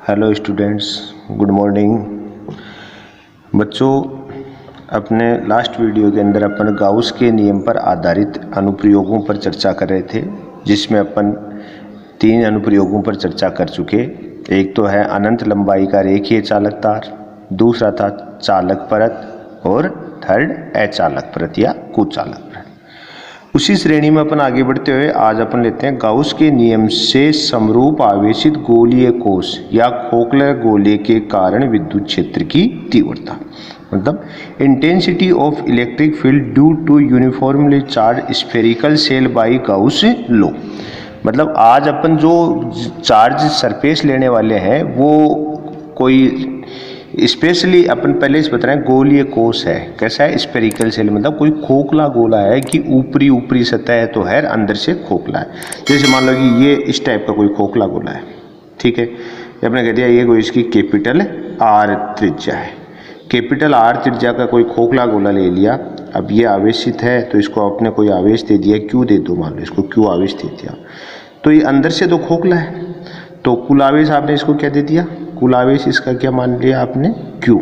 Hello students, good morning. बच्चों, अपने last video के अंदर अपन गाउस के नियम पर आधारित अनुप्रयोगों पर चर्चा कर रहे थे, जिसमें अपन 3 अनुप्रयोगों पर चर्चा कर चुके। एक तो है अनंत लंबाई का रेखीय चालक तार, दूसरा था चालक परत और थर्ड अचालक परत या कुचालक परत। उसी श्रेणी में अपन आगे बढ़ते हुए आज अपन लेते हैं गाउस के नियम से समरूप आवेशित गोलीय कोश या खोखले गोले के कारण विद्युत क्षेत्र की तीव्रता, मतलब intensity of electric field due to uniformly charge spherical shell by Gauss law. मतलब आज अपन जो चार्ज सरफेस लेने वाले हैं वो कोई स्पेशली अपन पहले से बता रहे हैं गोलीय कोश है। कैसा है? स्फेरिकल सेल, मतलब कोई खोखला गोला है कि ऊपरी सतह तो है, अंदर से खोखला है। जैसे मान लो कि ये इस टाइप का कोई खोखला गोला है, ठीक है। आपने कह दिया ये कोई इसकी कैपिटल आर त्रिज्या है। कैपिटल आर त्रिज्या का कोई खोखला गोला ले लिया। अब ये आवेशित है तो इसको आपने कोई आवेश दे दिया, क्यू दे दो, मान लो इसको क्यू आवेश दे दिया। तो ये अंदर से तो खोखला है, तो कुल आवेश आपने इसको क्या दे दिया? कुल आवेश इसका क्या मान लिया आपने? Q।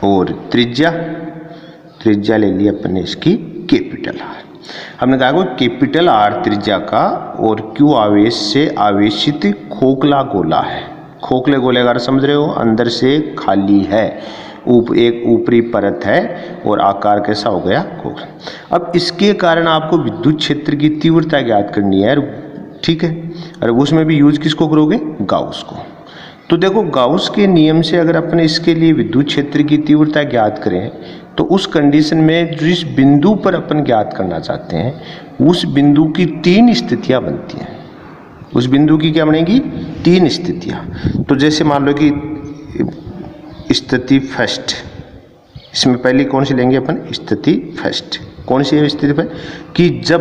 और त्रिज्या ले ली अपने इसकी कैपिटल आर। हमने कहा कोई कैपिटल आर त्रिज्या का और Q आवेश से आवेशित खोखला गोला है। खोखले गोले का समझ रहे हो? अंदर से खाली है, एक ऊपरी परत है और आकार कैसा हो गया? खोखला। अब इसके कारण आपको विद्युत क्षेत्र की तीव्रता ज्ञात करनी है, ठीक है। और उसमें भी यूज किसको करोगे? गाउस को। तो देखो, गाउस के नियम से अगर अपन इसके लिए विद्युत क्षेत्र की तीव्रता ज्ञात करें तो उस कंडीशन में जिस बिंदु पर अपन ज्ञात करना चाहते हैं उस बिंदु की 3 स्थितियां बनती हैं। उस बिंदु की क्या बनेगी? 3 स्थितियां। तो जैसे मान लो कि स्थिति फर्स्ट, इसमें पहली कौन सी लेंगे अपन? स्थिति फर्स्ट। कौन सी है स्थिति फर्स्ट? कि जब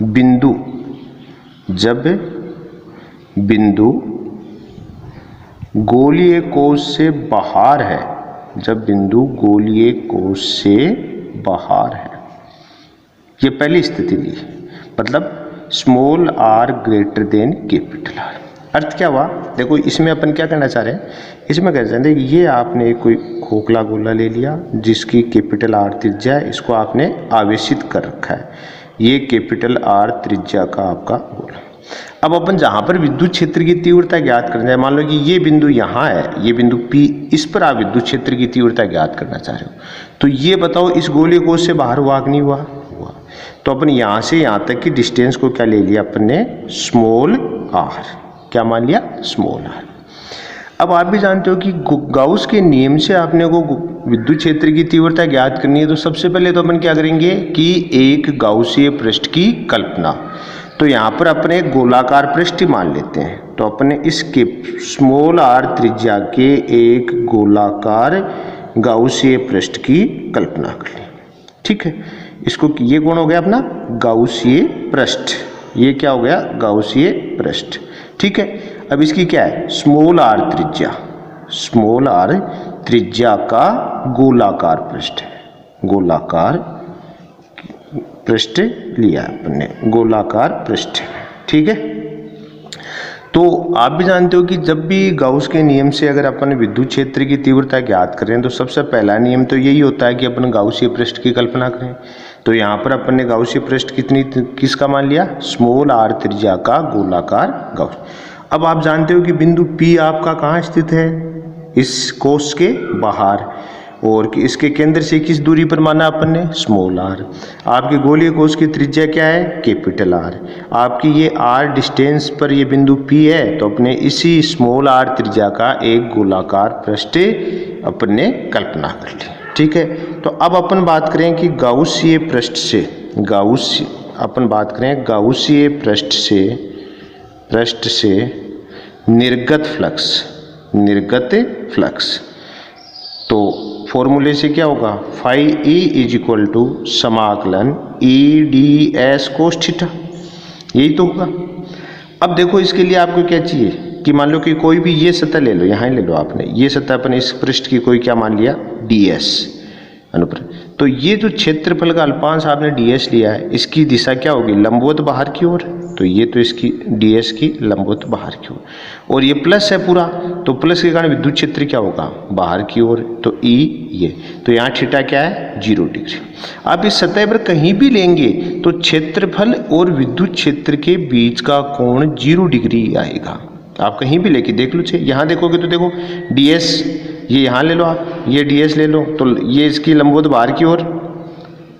बिंदु गोलीय कोश से बाहर है, जब बिंदु गोलीय कोश से बाहर है, ये पहली स्थिति ली। मतलब small R greater than capital R. अर्थ क्या हुआ? देखो, इसमें अपन क्या करना चाह रहे हैं? इसमें कहना चाहते हैं कि ये आपने कोई खोखला गोला ले लिया जिसकी कैपिटल आर त्रिज्या है, इसको आपने आवेशित कर रखा है। ये कैपिटल आर त्रिज्या का आपका गोला। अब अपन जहां पर विद्युत क्षेत्र की तीव्रता ज्ञात करना है, मान लो कि ये बिंदु यहाँ है, ये बिंदु P, इस पर आप विद्युत क्षेत्र की तीव्रता ज्ञात करना चाह रहे हो। तो ये बताओ इस गोलीय कोश से बाहर हुआ कि नहीं हुआ? हुआ। तो अपन यहाँ से यहाँ तक की डिस्टेंस को क्या ले लिया अपन ने? Small R. क्या मान लिया? Small R. अब आप भी जानते हो कि गाउस के नियम से आपने को विद्युत क्षेत्र की तीव्रता ज्ञात करनी है। तो सबसे पहले तो अपन क्या करेंगे कि एक गाउसीय पृष्ठ की कल्पना। तो यहाँ पर अपने एक गोलाकार पृष्ठ मान लेते हैं। तो अपने इसके स्मॉल आर त्रिज्या के एक गोलाकार गाउसीय पृष्ठ की कल्पना कर लें, ठीक है। इसको ये कौन हो गया अपना? गाउसीय पृष्ठ। ये क्या हो गया? गाउसीय पृष्ठ, ठीक है। अब इसकी क्या है? स्मॉल आर त्रिज्या। स्मॉल आर त्रिज्या का गोलाकार पृष्ठ है। गोलाकार पृष्ठ लिया अपने, गोलाकार पृष्ठ, ठीक है। तो आप भी जानते हो कि जब भी गाउस के नियम से अगर अपन विद्युत क्षेत्र की तीव्रता ज्ञात करें तो सबसे पहला नियम तो यही होता है कि अपन गाउसीय पृष्ठ की कल्पना करें। तो यहाँ पर अपन ने गाउसीय पृष्ठ किसका मान लिया? स्मॉल आर त्रिज्या का गोलाकार गाउस। अब आप जानते हो कि बिंदु P आपका कहाँ स्थित है? इस कोश के बाहर। और इसके केंद्र से किस दूरी पर माना अपन ने? Small R. आपके गोलीय कोश की त्रिज्या क्या है? Capital R. आपकी ये आर डिस्टेंस पर ये बिंदु P है, तो अपने इसी स्मॉल आर त्रिज्या का एक गोलाकार पृष्ठ अपन ने कल्पना कर ली, ठीक है। तो अब अपन बात करें कि गाउसीय पृष्ठ से, अपन बात करें गाउसीय पृष्ठ से निर्गत फ्लक्स। तो फॉर्मूले से क्या होगा? Phi E is equal to समाकलन EdS कोस थीटा। यही तो होगा। अब देखो, इसके लिए आपको क्या चाहिए कि मान लो कि कोई भी ये सतह ले लो, यहाँ ले लो आपने ये सतह, अपने इस पृष्ठ की कोई क्या मान लिया? DS अनुप्रस्थ। तो ये जो क्षेत्रफल का अल्पांश आपने DS लिया है, इसकी दिशा क्या होगी? लंबवत बाहर की ओर। तो ये तो इसकी ds की लंबवत बाहर की ओर, और ये प्लस है पूरा, तो प्लस के कारण विद्युत क्षेत्र क्या होगा, बाहर की ओर, तो E ये, तो यहाँ थीटा क्या है 0 डिग्री। आप इस सतह पर कहीं भी लेंगे तो क्षेत्रफल और विद्युत क्षेत्र के बीच का कोण 0 डिग्री आएगा। आप कहीं भी लेके देख लो, यहाँ देखोगे तो देखो ds, ये यहाँ ले लो आप, ये ds ले लो, तो ये इसकी लंबवत बाहर की ओर,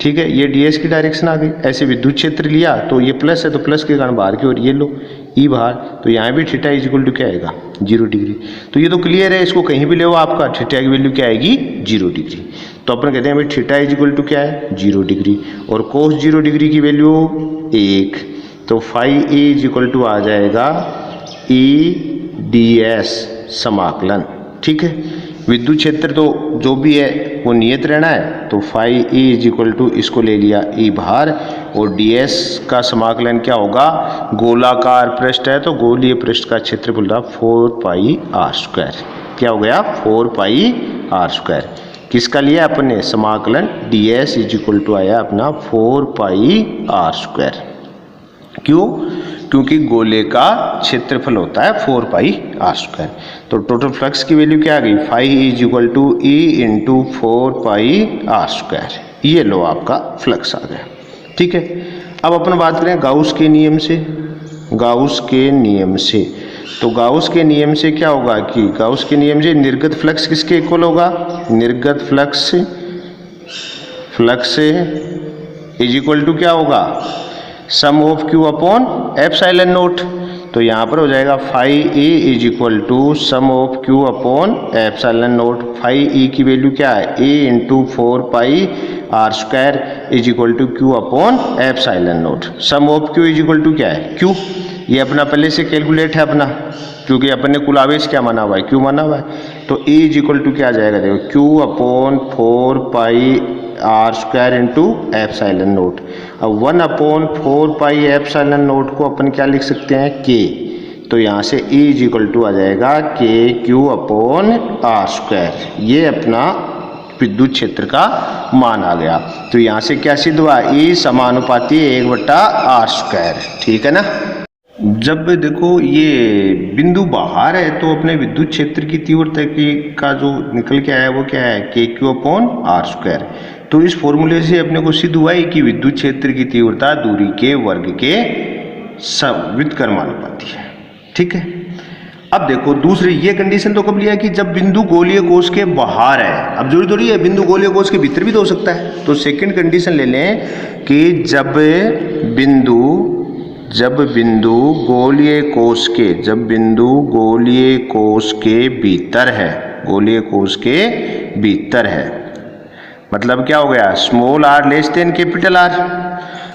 ठीक है, ये ds की डायरेक्शन आ गई। ऐसे विद्युत क्षेत्र लिया तो ये प्लस है, तो प्लस के कारण बाहर की ओर, ये लो E बाहर, तो यहाँ भी थीटा इज इक्वल टू क्या आएगा 0 डिग्री। तो ये तो क्लियर है, इसको कहीं भी ले, आपका थीटा की वैल्यू क्या आएगी 0 डिग्री। तो अपन कहते हैं भाई थीटा इज इक्वल टू क्या है 0 डिग्री, और कोस 0 डिग्री की वैल्यू 1, तो phi A is equal to आ जाएगा EdS समाकलन, ठीक है। विद्युत क्षेत्र तो जो भी है वो नियत रहना है, तो phi A is equal to इसको ले लिया E बाहर, और ds का समाकलन क्या होगा, गोलाकार पृष्ठ है तो गोलीय पृष्ठ का क्षेत्रफल रहा 4 पाई r स्क्वायर, क्या हो गया 4 पाई r स्क्वायर। किसका लिया अपने समाकलन, ds इज इक्वल टू आया अपना 4 पाई r स्क्वायर। क्यों, क्योंकि गोले का क्षेत्रफल होता है 4 पाई r स्क्वायर। तो टोटल फ्लक्स की वैल्यू क्या आ गई, phi is equal to E into 4 pi r square, ये लो आपका फ्लक्स आ गया, ठीक है। अब अपन बात करें गाउस के नियम से, गाउस के नियम से, तो गाउस के नियम से क्या होगा कि गाउस के नियम से निर्गत फ्लक्स किसके इक्वल होगा, निर्गत flux, flux is equal to क्या होगा, sum of Q upon epsilon nought. तो यहाँ पर हो जाएगा phi A is equal to sum of Q upon epsilon nought. Phi E की वैल्यू क्या है, A into 4 pi r square is equal to Q upon epsilon nought. Sum of Q is equal to क्या है Q, ये अपना पहले से calculate है अपना, क्योंकि अपन ने कुल आवेश क्या माना हुआ है, Q माना हुआ है। तो A इज इक्वल टू क्या आ जाएगा, देखो Q upon 4 pi r square into epsilon nought. अब 1 अपॉन 4 पाई एप्सिलॉन नोट को अपन क्या लिख सकते हैं K, तो यहाँ से E इज इक्वल टू आ जाएगा KQ अपॉन r स्क्वायर, ये अपना विद्युत क्षेत्र का मान आ गया। तो यहाँ से क्या सिद्ध हुआ, E समानुपाती 1/r स्क्वायर, ठीक है ना। जब देखो ये बिंदु बाहर है तो अपने विद्युत क्षेत्र की तीव्रता का जो निकल के आया वो क्या है, KQ अपॉन r स्क्वायर। तो इस फॉर्मूले से अपने को सिद्ध हुआ है कि विद्युत क्षेत्र की तीव्रता दूरी के वर्ग के व्युत्क्रमानुपाती है, ठीक है। अब देखो दूसरी ये कंडीशन तो कब लिया कि जब बिंदु गोलीय कोश के बाहर है। अब जरूरी थोड़ी है बिंदु गोलीय कोश के भीतर भी तो हो सकता है। तो सेकंड कंडीशन ले लें कि जब बिंदु गोलीय कोश के, जब बिंदु गोलीय कोश के भीतर है, गोलीय कोश के भीतर है, मतलब क्या हो गया, small r less than capital R।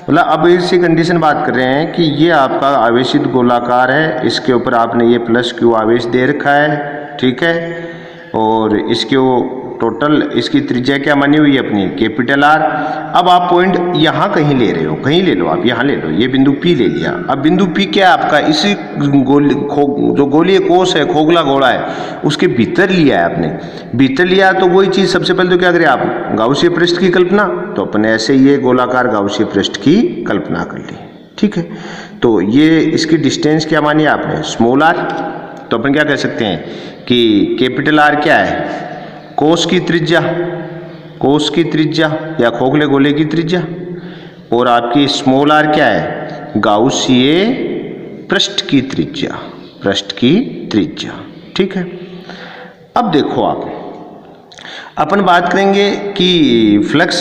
मतलब अब इसी कंडीशन बात कर रहे हैं कि ये आपका आवेशित गोलाकार है, इसके ऊपर आपने ये प्लस Q आवेश दे रखा है, ठीक है, और इसके वो टोटल इसकी त्रिज्या क्या मानी हुई है अपनी कैपिटल R। अब आप पॉइंट यहाँ कहीं ले रहे हो, कहीं ले लो आप, यहाँ ले लो, ये बिंदु P ले लिया। अब बिंदु P क्या है आपका, इसी जो गोलीय कोश है, खोखला गोला है, उसके भीतर लिया है आपने, भीतर लिया। तो वही चीज़ सबसे पहले तो क्या करें आप, गाउसीय पृष्ठ की कल्पना, तो अपने ऐसे ये गोलाकार गाउसीय पृष्ठ की कल्पना कर ली, ठीक है। तो ये इसकी डिस्टेंस क्या मानी आपने, स्मॉल r। तो अपन क्या कह सकते हैं कि कैपिटल R क्या है, कोश की त्रिज्या, कोश की त्रिज्या या खोखले गोले की त्रिज्या, और आपकी स्मॉल r क्या है, गाउसीय पृष्ठ की त्रिज्या, पृष्ठ की त्रिज्या, ठीक है। अब देखो आप अपन बात करेंगे कि फ्लक्स,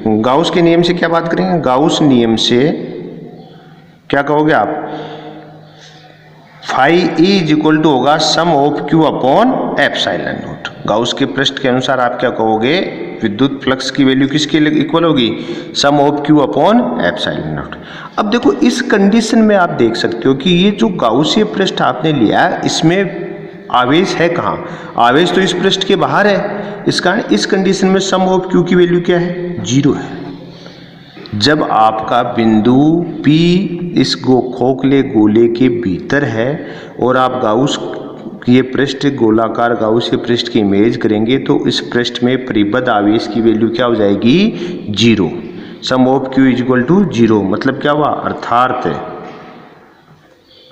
गाउस के नियम से क्या बात करेंगे, गाउस नियम से क्या कहोगे आप, phi E is equal to होगा sum of Q upon epsilon nought. Gauss के पृष्ठ के अनुसार आप क्या कहोगे, विद्युत फ्लक्स की वैल्यू किसके इक्वल होगी, sum of Q upon epsilon nought. अब देखो इस कंडीशन में आप देख सकते हो कि ये जो गाउसीय पृष्ठ आपने लिया इसमें आवेश है कहाँ, आवेश तो इस पृष्ठ के बाहर है, इस कारण इस कंडीशन में सम ऑफ Q की वैल्यू क्या है, 0 है। जब आपका बिंदु P इस खोखले गोले के भीतर है और आप गाउस ये पृष्ठ, गोलाकार गाउस के पृष्ठ की इमेज करेंगे तो इस पृष्ठ में परिबद्ध आवेश की वैल्यू क्या हो जाएगी, 0। Sum of Q is equal to 0, मतलब क्या हुआ, अर्थात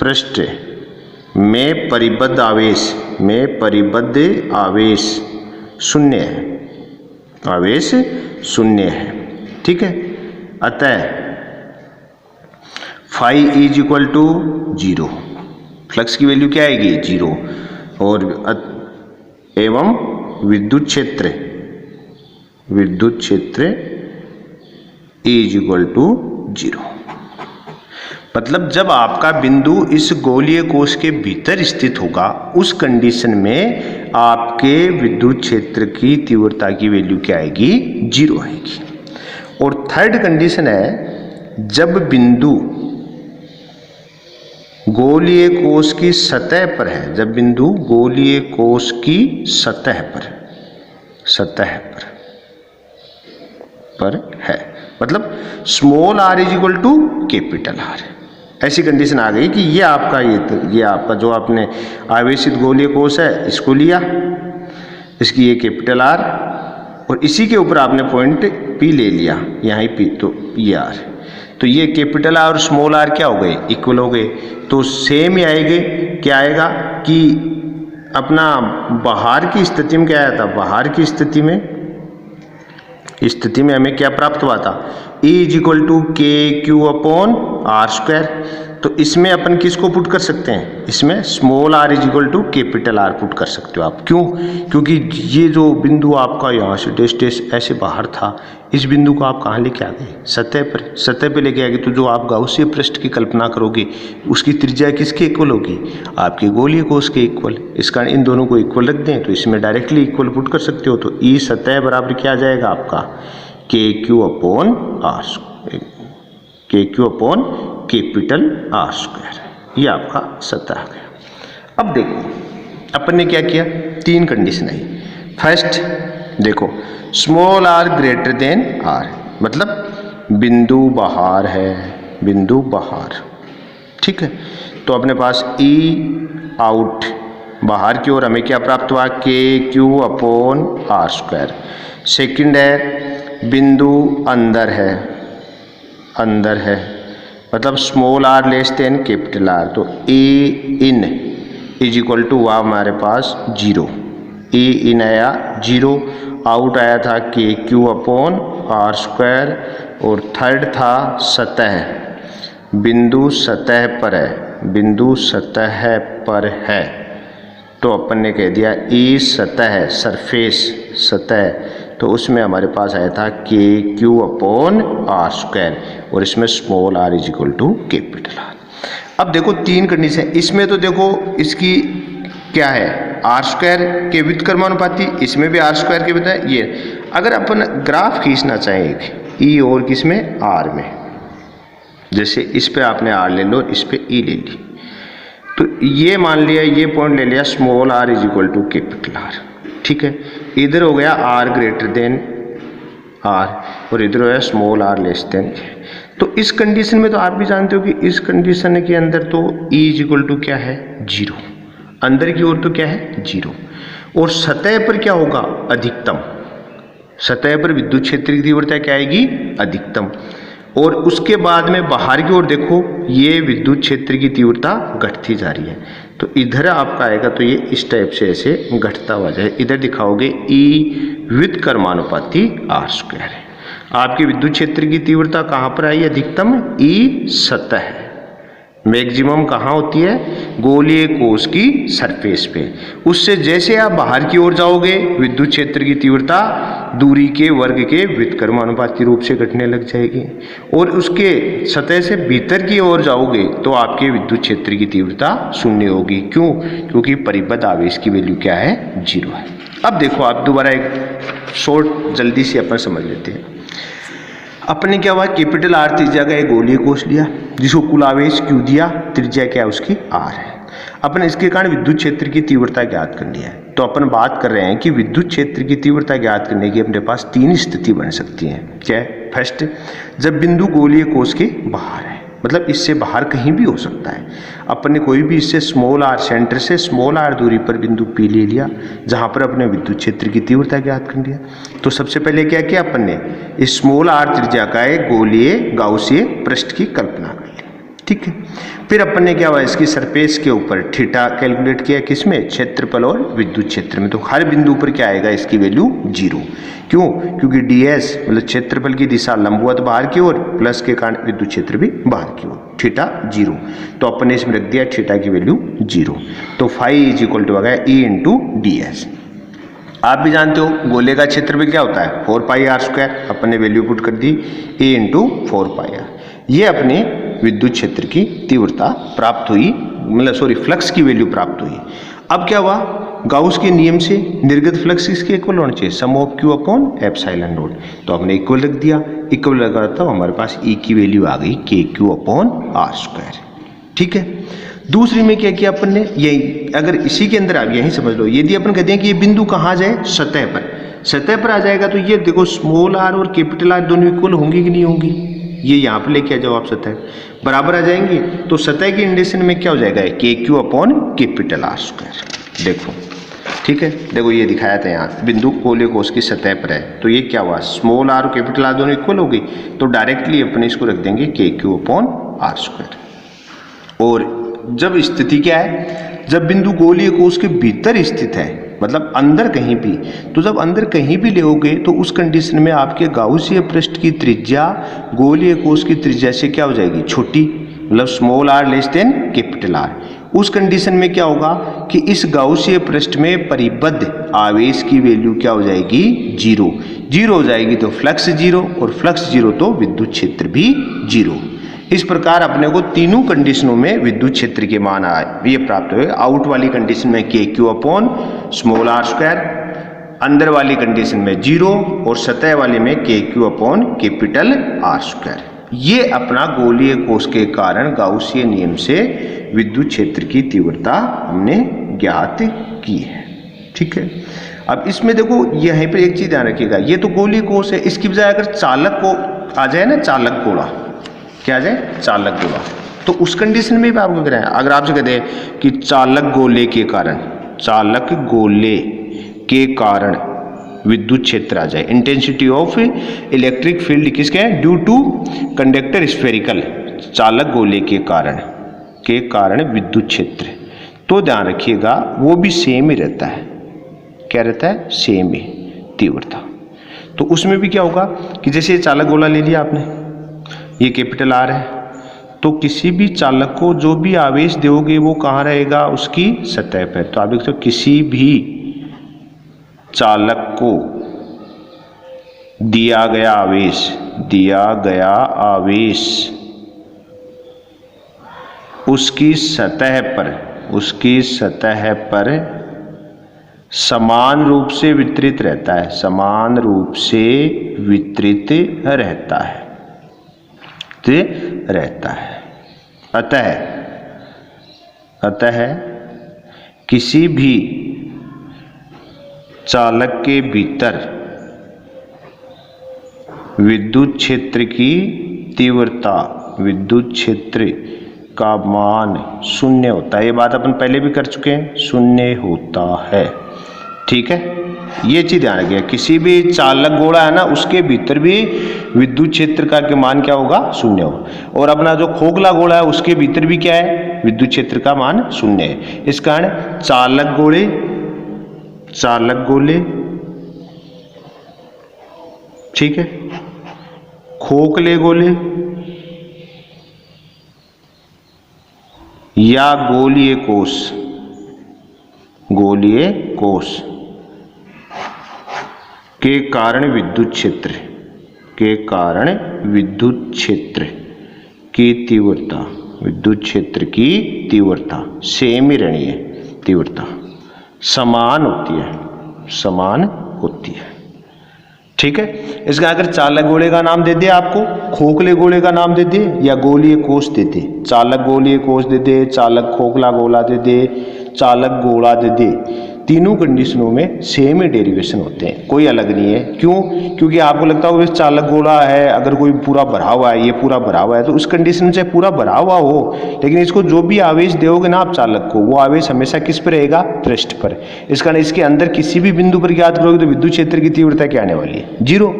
पृष्ठ में परिबद्ध आवेश शून्य है, आवेश शून्य है। ठीक है, अतः phi is equal to 0, flux की वैल्यू क्या आएगी 0, और एवं विद्युत क्षेत्र इज इक्वल टू 0। मतलब जब आपका बिंदु इस गोलीय कोश के भीतर स्थित होगा, उस कंडीशन में आपके विद्युत क्षेत्र की तीव्रता की वैल्यू क्या आएगी 0 आएगी। और थर्ड कंडीशन है, जब बिंदु गोलीय कोश की सतह पर है, जब बिंदु गोलीय कोश की सतह पर है, मतलब small r is equal to capital R। ऐसी कंडीशन आ गई कि ये आपका जो आपने आवेशित गोलीय कोश है इसको लिया, इसकी ये कैपिटल R, और इसी के ऊपर आपने पॉइंट P ले लिया, यहाँ ही P, तो ये R, तो ये कैपिटल R और स्मॉल r क्या हो गए इक्वल हो गए। तो सेम ही आएंगे, क्या आएगा कि अपना बाहर की स्थिति में क्या आया था, बाहर की स्थिति में हमें क्या प्राप्त हुआ था, E is equal to k q upon r square. तो इसमें अपन किसको पुट कर सकते हैं, इसमें small r is equal to capital R put कर सकते हो आप। क्यों, क्योंकि ये जो बिंदु आपका यहाँ से डैश ऐसे बाहर था, इस बिंदु को आप कहाँ लेके आ गए, सतह पे लेके आ गए। तो जो आप गाउसीय पृष्ठ की कल्पना करोगे उसकी त्रिज्या किसके इक्वल होगी, आपके गोलीय कोश के इक्वल। इस कारण इन दोनों को इक्वल रख दें तो इसमें डायरेक्टली इक्वल पुट कर सकते हो। तो ई सतह बराबर क्या आ जाएगा आपका के q upon capital R square, ये आपका सतह आ गया। अब देखो अपन ने क्या किया, 3 कंडीशन आई। फर्स्ट देखो small r greater than R, मतलब बिंदु बाहर है, बिंदु बाहर, ठीक है। तो अपने पास E आउट, बाहर की ओर हमें क्या प्राप्त हुआ, के q upon R square. Second है बिंदु अंदर है, मतलब small r less than capital R, तो ए इन इज इक्वल टू हुआ हमारे पास 0, ए इन आया 0, आउट आया था के क्यू अपॉन R स्क्वायर, और थर्ड था सतह, बिंदु सतह पर है, तो अपन ने कह दिया ई सतह सरफेस सतह, तो उसमें हमारे पास आया था के क्यू अपॉन R स्क्वायर, और इसमें small r is equal to capital R। अब देखो 3 कंडीशन, इसमें तो देखो इसकी क्या है R स्क्वायर के व्युत्क्रमानुपाती, इसमें भी R स्क्वायर के बताए। ये अगर अपन ग्राफ खींचना चाहें E और किसमें R में, जैसे इस पे आपने R ले लो, इस पे E ले ली, तो ये मान लिया, ये पॉइंट ले लिया small r is equal to capital R, ठीक है। इधर हो गया r ग्रेटर देन R, और इधर हो गया स्मॉल r लेस देन। तो इस कंडीशन में तो आप भी जानते हो कि इस कंडीशन के अंदर तो E इज इक्वल टू क्या है 0, अंदर की ओर तो क्या है 0, और सतह पर क्या होगा अधिकतम, सतह पर विद्युत क्षेत्र की तीव्रता क्या आएगी अधिकतम, और उसके बाद में बाहर की ओर देखो ये विद्युत क्षेत्र की तीव्रता घटती जा रही है। तो इधर आपका आएगा तो ये इस टाइप से ऐसे घटता हुआ जाए, इधर दिखाओगे ई व्युत्क्रमानुपाती R स्क्वायर है। आपकी विद्युत क्षेत्र की तीव्रता कहाँ पर आई अधिकतम, ई सतह, मैक्सिमम कहाँ होती है, गोलीय कोश की सरफेस पे। उससे जैसे आप बाहर की ओर जाओगे विद्युत क्षेत्र की तीव्रता दूरी के वर्ग के व्युत्क्रमानुपाती रूप से घटने लग जाएगी, और उसके सतह से भीतर की ओर जाओगे तो आपके विद्युत क्षेत्र की तीव्रता 0 होगी। क्यों, क्योंकि परिबद्ध आवेश की वैल्यू क्या है 0 है। अब देखो आप दोबारा एक शॉर्ट जल्दी से अपन समझ लेते हैं। अपने क्या हुआ, कैपिटल R त्रिज्या का एक गोलीय कोश लिया जिसको कुल आवेश Q दिया, त्रिज्या क्या है उसकी R है। अपन इसके कारण विद्युत क्षेत्र की तीव्रता ज्ञात करनी है। तो अपन बात कर रहे हैं कि विद्युत क्षेत्र की तीव्रता ज्ञात करने की अपने पास 3 स्थिति बन सकती हैं। क्या है, फर्स्ट जब बिंदु गोलीय कोश के बाहर है, मतलब इससे बाहर कहीं भी हो सकता है। अपन ने कोई भी इससे स्मॉल r, सेंटर से स्मॉल r दूरी पर बिंदु P ले लिया जहाँ पर अपने विद्युत क्षेत्र की तीव्रता ज्ञात कर लिया। तो सबसे पहले क्या किया अपन ने, इस स्मॉल r त्रिज्या का एक गोलीय गाउसीय पृष्ठ की कल्पना कर ली, ठीक है। फिर अपन ने क्या हुआ, इसकी सरफेस के ऊपर थीटा कैलकुलेट किया, किसमें, क्षेत्रफल और विद्युत क्षेत्र में। तो हर बिंदु पर क्या आएगा, इसकी वैल्यू 0। क्यों, क्योंकि ds मतलब क्षेत्रफल की दिशा लंबवत बाहर की ओर, प्लस के कारण विद्युत क्षेत्र भी बाहर की ओर, थीटा 0। तो अपन ने इसमें रख दिया थीटा की वैल्यू 0। तो फाई इज इक्वल टू आ गया E इंटू ds। आप भी जानते हो गोले का क्षेत्रफल क्या होता है, 4πr²। अपन ने वैल्यू पुट कर दी A इंटू 4πr। ये अपने विद्युत क्षेत्र की तीव्रता प्राप्त हुई, मतलब सॉरी फ्लक्स की वैल्यू प्राप्त हुई। अब क्या हुआ, गाउस के नियम से निर्गत फ्लक्स इसके इक्वल होना चाहिए, sum of Q upon epsilon nought. तो हमने इक्वल रख दिया, इक्वल लगा तो हमारे पास E की वैल्यू आ गई KQ अपॉन r²। ठीक है। दूसरी में क्या किया अपन ने, यही अगर इसी के अंदर आप यही समझ लो, यदि अपन कहते हैं कि ये बिंदु कहाँ जाए, सतह पर, सतह पर आ जाएगा तो ये देखो स्मॉल r और कैपिटल R दोनों इक्वल होंगी कि नहीं होंगी, ये यहाँ पर लेके आ जाओ आप, सतह बराबर आ जाएंगे। तो सतह के इंडेक्शन में क्या हो जाएगा, KQ अपॉन कैपिटल R²। देखो ठीक है, देखो ये दिखाया था यहाँ बिंदु गोले कोश की सतह पर है, तो ये क्या हुआ, स्मॉल r और कैपिटल R दोनों इक्वल हो गई, तो डायरेक्टली अपने इसको रख देंगे KQ अपॉन r²। और जब स्थिति क्या है, जब बिंदु गोलीय कोश के भीतर स्थित है, मतलब अंदर कहीं भी, तो जब अंदर कहीं भी लेओगे तो उस कंडीशन में आपके गाउसीय पृष्ठ की त्रिज्या गोलीय कोश की त्रिज्या से क्या हो जाएगी, छोटी, मतलब small r less than capital R। उस कंडीशन में क्या होगा कि इस गाउसीय पृष्ठ में परिबद्ध आवेश की वैल्यू क्या हो जाएगी, 0। 0 हो जाएगी तो फ्लक्स 0, और फ्लक्स 0 तो विद्युत क्षेत्र भी 0। इस प्रकार अपने को तीनों कंडीशनों में विद्युत क्षेत्र के मान ये प्राप्त हुए। आउट वाली कंडीशन में KQ अपॉन स्मॉल r², अंदर वाली कंडीशन में 0, और सतह वाले में KQ अपॉन कैपिटल R²। ये अपना गोलीय कोश के कारण गाउसीय नियम से विद्युत क्षेत्र की तीव्रता हमने ज्ञात की है। ठीक है। अब इसमें देखो यहीं पर एक चीज ध्यान रखिएगा, ये तो गोलीय कोश है, इसकी बजाय अगर चालक को आ जाए ना, चालक गोला, क्या आ जाए, चालक गोला, तो उस कंडीशन में भी आपको कह रहे हैं, अगर आपसे कहते हैं कि चालक गोले के कारण, चालक गोले के कारण विद्युत क्षेत्र आ जाए, इंटेंसिटी ऑफ इलेक्ट्रिक फील्ड किसके है, ड्यू टू कंडक्टर स्फेरिकल, चालक गोले के कारण विद्युत क्षेत्र, तो ध्यान रखिएगा वो भी सेम ही रहता है। क्या रहता है, सेम ही तीव्रता। तो उसमें भी क्या होगा कि जैसे चालक गोला ले लिया आपने, ये कैपिटल R है, तो किसी भी चालक को जो भी आवेश दोगे वो कहाँ रहेगा, उसकी सतह पर। तो आप देख सकते हो किसी भी चालक को दिया गया आवेश उसकी सतह पर समान रूप से वितरित रहता है, समान रूप से वितरित रहता है। अतः किसी भी चालक के भीतर विद्युत क्षेत्र की तीव्रता, विद्युत क्षेत्र का मान 0 होता है। ये बात अपन पहले भी कर चुके हैं, 0 होता है। ठीक है, ये चीज ध्यान रखिए, किसी भी चालक गोला है ना, उसके भीतर भी विद्युत क्षेत्र का के मान क्या होगा, 0 होगा। और अपना जो खोखला गोला है उसके भीतर भी क्या है, विद्युत क्षेत्र का मान 0 है। इस कारण चालक गोले, ठीक है, खोखले गोले या गोलीय कोश के कारण विद्युत क्षेत्र की तीव्रता, विद्युत क्षेत्र की तीव्रता सेम ही रहनी है, तीव्रता समान होती है। ठीक है। इसका अगर चालक गोले का नाम दे दे आपको, खोखले गोले का नाम दे दे, या गोलीय कोश दे दे, चालक गोलीय कोश दे दे, चालक खोखला गोला दे दे, चालक गोला दे दे, तीनों कंडीशनों में सेम ही डेरिवेशन होते हैं, कोई अलग नहीं है। क्यों? क्योंकि आपको लगता होगा चालक गोला है, अगर कोई पूरा भरा हुआ है, ये पूरा भरा हुआ है, तो उस कंडीशन से पूरा भरा हुआ हो, लेकिन इसको जो भी आवेश दोगे ना आप चालक को, वो आवेश हमेशा किस पर रहेगा, पृष्ठ पर। इस कारण इसके अंदर किसी भी बिंदु पर ज्ञात करोगे तो विद्युत क्षेत्र की तीव्रता क्या आने वाली है, 0।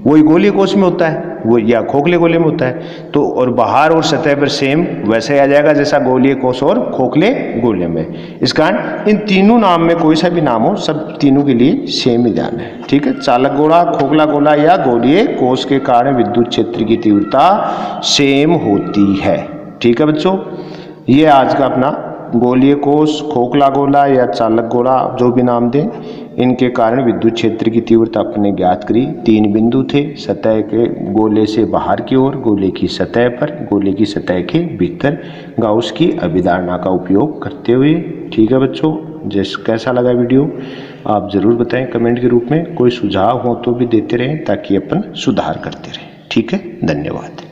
वही गोलीय कोश में होता है, वो या खोखले गोले में होता है। तो और बाहर और सतह पर सेम वैसे आ जाएगा जैसा गोलीय कोश और खोखले गोले में। इस कारण इन तीनों नाम में कोई सा भी नाम हो, सब तीनों के लिए सेम ही ध्यान है, ठीक है। चालक गोला, खोखला गोला या गोलीय कोश के कारण विद्युत क्षेत्र की तीव्रता सेम होती है, ठीक है बच्चों। ये आज का अपना गोलीय कोश, खोखला गोला या चालक गोला जो भी नाम दें, इनके कारण विद्युत क्षेत्र की तीव्रता अपने ज्ञात करी। 3 बिंदु थे, सतह के गोले से बाहर की ओर, गोले की सतह पर, गोले की सतह के भीतर, गाउस की अभिधारणा का उपयोग करते हुए, ठीक है बच्चों। कैसा लगा वीडियो आप ज़रूर बताएं कमेंट के रूप में। कोई सुझाव हो तो भी देते रहें ताकि अपन सुधार करते रहें, ठीक है। धन्यवाद।